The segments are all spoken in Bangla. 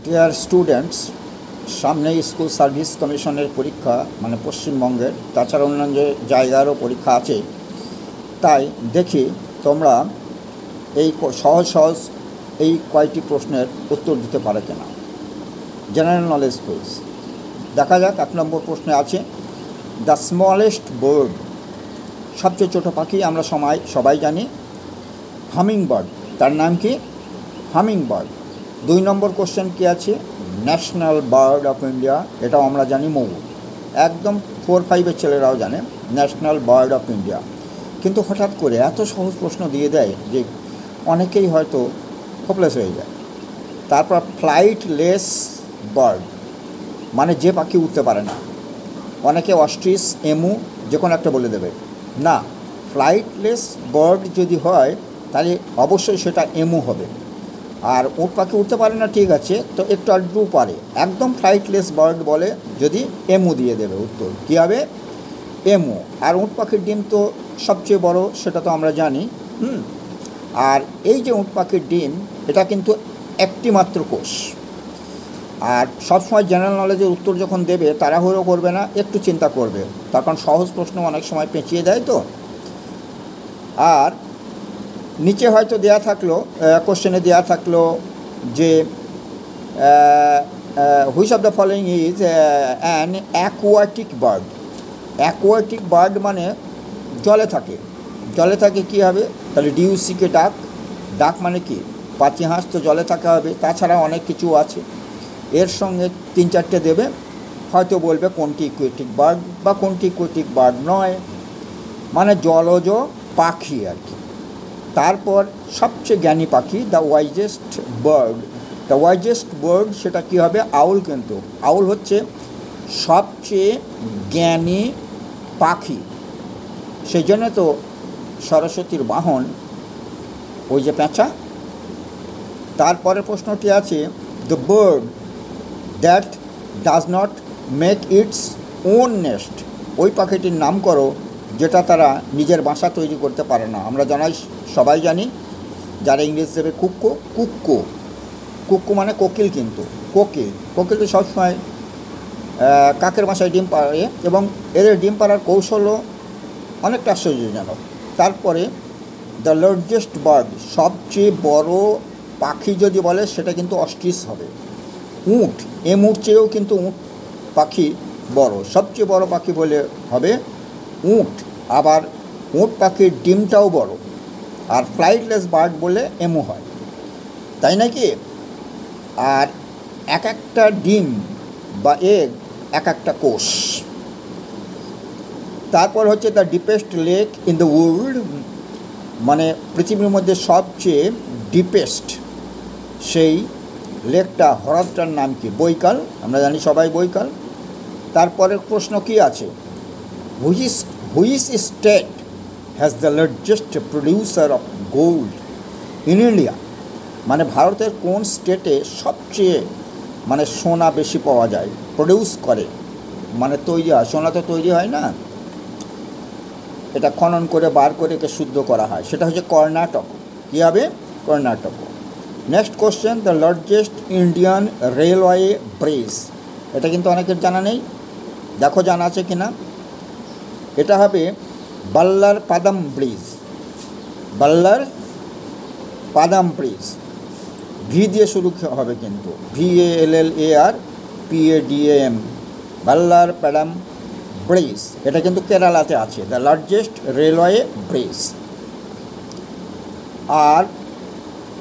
ডিয়ার স্টুডেন্টস, সামনে স্কুল সার্ভিস কমিশনের পরীক্ষা, মানে পশ্চিমবঙ্গের, তাছাড়া অন্যান্য জায়গারও পরীক্ষা আছে। তাই দেখি তোমরা এই সহজ সহজ এই কয়টি প্রশ্নের উত্তর দিতে পারে কিনা। General knowledge quiz. দেখা যাক। 1 নম্বর প্রশ্নে আছে, দ্য স্মলেস্ট বার্ড, সবচেয়ে ছোটো পাখি আমরা সবাই জানি হামিং বার্ড। তার নাম কি? Humming bird. 2 নম্বর কোশ্চেন কি আছে, ন্যাশনাল বার্ড অফ ইন্ডিয়া, এটাও আমরা জানি ময়ূর। একদম 4-5-এর ছেলেরাও জানে ন্যাশনাল বার্ড অফ ইন্ডিয়া। কিন্তু হঠাৎ করে এত সহজ প্রশ্ন দিয়ে দেয় যে অনেকেই হয়তো হোপলেস হয়ে যায়। তারপর ফ্লাইটলেস বার্ড, মানে যে পাখি উঠতে পারে না। অনেকে অস্ট্রিচ, এমু যে কোনো একটা বলে দেবে। না, ফ্লাইটলেস বার্ড যদি হয় তাহলে অবশ্যই সেটা এমু হবে। আর উট পাখি উঠতে পারে না, ঠিক আছে, তো একটু আধটু পারে। একদম ফ্লাইটলেস বার্ড বলে যদি এমু দিয়ে দেবে উত্তর, কী হবে? এমু। আর উট পাখির ডিম তো সবচেয়ে বড়, সেটা তো আমরা জানি। আর এই যে উট পাখির ডিম, এটা কিন্তু একটি মাত্র কোষ। আর সবসময় জেনারেল নলেজের উত্তর যখন দেবে তাড়াহুড়ো করবে না, একটু চিন্তা করবে, তার কারণ সহজ প্রশ্ন অনেক সময় পেঁচিয়ে দেয় তো। আর নিচে হয়তো দেয়া থাকলো, কোশ্চেনে দেয়া থাকলো যে which of the following is an aquatic bird. Aquatic bird মানে জলে থাকে। জলে থাকে কী হবে? তাহলে ডিউসিকে ডাক। ডাক মানে কি? পাতি হাঁস তো জলে থাকা হবে। তাছাড়া অনেক কিছু আছে, এর সঙ্গে 3-4টে দেবে, হয়তো বলবে কোনটি ইকুয়েটিক বার্ড বা কোনটি ইকুয়েটিক বার্ড নয়, মানে জলজ পাখি আর কি। তারপর সবচেয়ে জ্ঞানী পাখি, the wisest bird. The wisest bird সেটা কী হবে? আউল। কিন্তু আউল হচ্ছে সবচেয়ে জ্ঞানী পাখি। সেই জন্য তো সরস্বতীর বাহন ওই যে পেঁচা। তারপরের প্রশ্নটি আছে, the bird that does not make its own nest. ওই পাখিটির নাম করো যেটা তারা নিজের বাসা তৈরি করতে পারে না। আমরা সবাই জানি, যারা ইংরেজি দেবে, কুক্কো। কুক্কো কুক্কো মানে কোকিল। কিন্তু কোকিল তো সবসময় কাকের বাসায় ডিম পাড়ে, এবং এদের ডিম পাড়ার কৌশলও অনেকটা আশ্চর্যজনক। তারপরে দ্য লার্জেস্ট বার্ড, সবচেয়ে বড় পাখি যদি বলে সেটা কিন্তু অস্ট্রিচ হবে। উট, এমুর চেয়েও কিন্তু উট পাখি বড়। সবচেয়ে বড় পাখি বলে হবে উট। আবার উট পাখির ডিমটাও বড়। আর ফ্লাইটলেস বার্ড বলে এমু হয়, তাই নাকি? আর এক একটা ডিম বা এগ এক একটা কোষ। তারপর হচ্ছে the deepest lake in the world, মানে পৃথিবীর মধ্যে সবচেয়ে ডিপেস্ট সেই লেকটা, হ্রদটার নাম কি? বৈকাল। আমরা জানি সবাই বৈকাল। তারপরের প্রশ্ন কি আছে, which state has the largest producer of gold in India. মানে ভারতের কোন স্টেটে সবচেয়ে মানে সোনা বেশি পাওয়া যায়, প্রডিউস করে, মানে তৈরি হয়। সোনা তো তৈরি হয় না, এটা খনন করে বার করে একে শুদ্ধ করা হয়। সেটা হচ্ছে কর্ণাটক। কী হবে? Karnataka. Next question, the largest Indian railway bridge. এটা কিন্তু অনেকের জানা নেই, দেখো জানা আছে কিনা। এটা হবে বাল্লার পাদাম ব্রিজ। বাল্লার পাদাম ব্রিজ, ভি দিয়ে শুরু হবে কিন্তু, VALLARPADAM, বাল্লার পাদাম ব্রিজ। এটা কিন্তু কেরালাতে আছে, দ্য লার্জেস্ট রেলওয়ে ব্রিজ। আর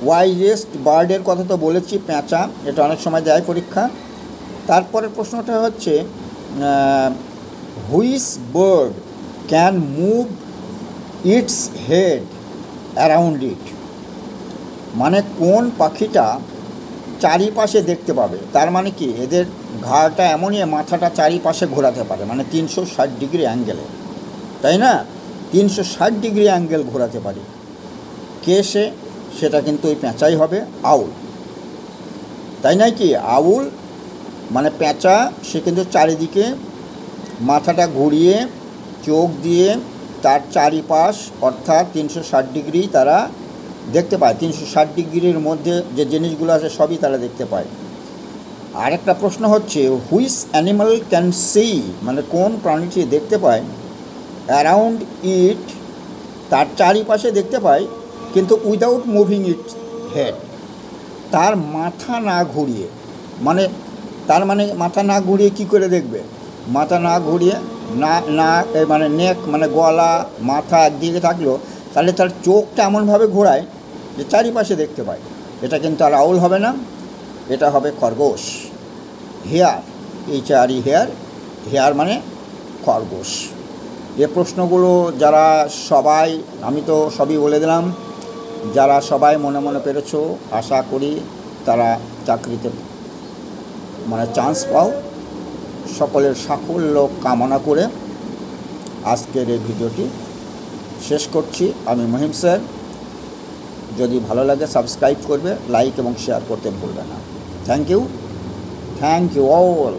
ওয়াইজেস্ট বার্ডের কথা তো বলেছি, পেঁচা। এটা অনেক সময় দেয় পরীক্ষা। তারপরের প্রশ্নটা হচ্ছে, which bird can move it's head around ইট। মানে কোন পাখিটা চারিপাশে দেখতে পাবে। তার মানে কি, এদের ঘাড়টা এমনই, মাথাটা চারিপাশে ঘোরাতে পারে, মানে 360 ডিগ্রি অ্যাঙ্গেলে, তাই না? 360 ডিগ্রি অ্যাঙ্গেল ঘোরাতে পারে। কে সে? সেটা কিন্তু ওই পেঁচাই হবে, আউল, তাই নয় কি? আউল মানে পেঁচা, সে কিন্তু চারিদিকে মাথাটা ঘুরিয়ে চোখ দিয়ে তার চারিপাশ অর্থাৎ 360 ডিগ্রি তারা দেখতে পায়। 360 ডিগ্রির মধ্যে যে জিনিসগুলো আছে সবই তারা দেখতে পায়। আরেকটা প্রশ্ন হচ্ছে হুইচ অ্যানিমাল ক্যান সি, মানে কোন প্রাণীটি দেখতে পায় অ্যারাউন্ড ইট, তার চারিপাশে দেখতে পায় কিন্তু উইদাউট মুভিং ইট হেড, তার মাথা না ঘুরিয়ে, মানে তার মানে মাথা না ঘুরিয়ে কী করে দেখবে? মাথা না ঘুরিয়ে না মানে নেক মানে গলা মাথা একদিকে থাকলো, তাহলে তার চোখটা এমনভাবে ঘোরায় যে চারিপাশে দেখতে পায়। এটা কিন্তু আর আউল হবে না, এটা হবে খরগোশ। হেয়ার, HARE হেয়ার, হেয়ার মানে খরগোশ। এ প্রশ্নগুলো যারা সবাই, আমি তো সবই বলে দিলাম, যারা সবাই মনে মনে পেরেছো, আশা করি তারা চাকরিতে মানে চান্স পাও। সকলের সাফল্য কামনা করে আজকের এই ভিডিওটি শেষ করছি। আমি মহিম স্যার। যদি ভালো লাগে সাবস্ক্রাইব করবে, লাইক এবং শেয়ার করতে ভুলবে না। Thank you all.